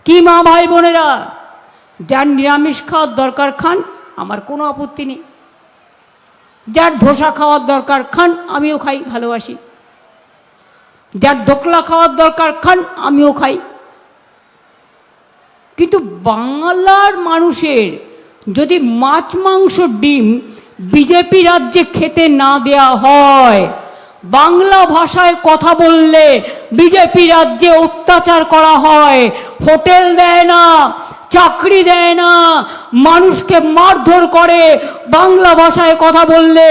কি মা ভাই বোনেরা, যার নিরামিষ খাওয়ার দরকার খান, আমার কোনো আপত্তি নেই। যার ধোসা খাওয়ার দরকার খান, আমিও খাই, ভালোবাসি। যার দোকলা খাওয়ার দরকার খান, আমিও খাই। কিন্তু বাংলার মানুষের যদি মাছ মাংস ডিম বিজেপি রাজ্যে খেতে না দেয়া হয়, বাংলা ভাষায় কথা বললে বিজেপি রাজ্যে অত্যাচার করা হয়, হোটেল দেয় না, চাকরি দেয় না, মানুষকে মারধর করে, বাংলা ভাষায় কথা বললে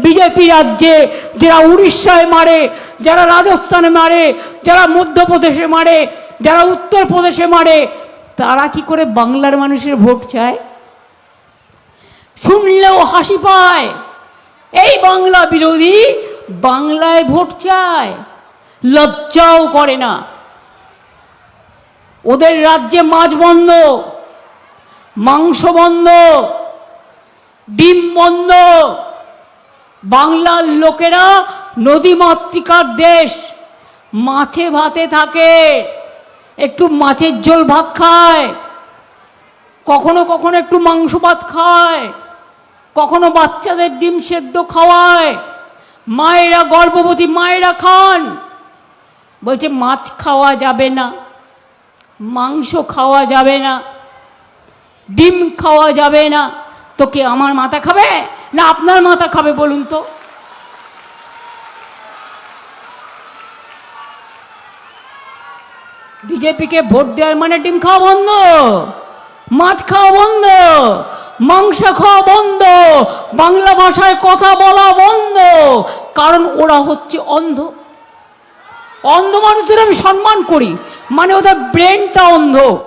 বিজেপি রাজ্যে যারা উড়িষ্যায় মারে, যারা রাজস্থানে মারে, যারা মধ্যপ্রদেশে মারে, যারা উত্তরপ্রদেশে মারে, তারা কি করে বাংলার মানুষের ভোট চায়? শুনলেও হাসি পায়। এই বাংলা বিরোধী বাংলায় ভোট চায়, লজ্জাও করে না। ওদের রাজ্যে মাছ বন্ধ, মাংস বন্ধ, ডিম বন্ধ। বাংলার লোকেরা নদীমাতৃকার দেশ, মাছে ভাতে থাকে, একটু মাছের ঝোল ভাত খায়, কখনো কখনো একটু মাংস ভাত খায়, কখনো বাচ্চাদের ডিম সেদ্ধ খাওয়ায়। মায়েরা, গর্ভবতী মায়েরা খান। বলছে মাছ খাওয়া যাবে না, মাংস খাওয়া যাবে না, ডিম খাওয়া যাবে না। তো কি আমার মাথা খাবে না আপনার মাথা খাবে বলুন তো? বিজেপিকে ভোট দেওয়ার মানে ডিম খাওয়া বন্ধ, মাছ খাওয়া বন্ধ, মাংস খাওয়া বন্ধ, বাংলা ভাষায় কথা বলা বন্ধ। কারণ ওরা হচ্ছে অন্ধ। অন্ধ মানুষদের আমি সম্মান করি, মানে ওদের ব্রেনটা অন্ধ।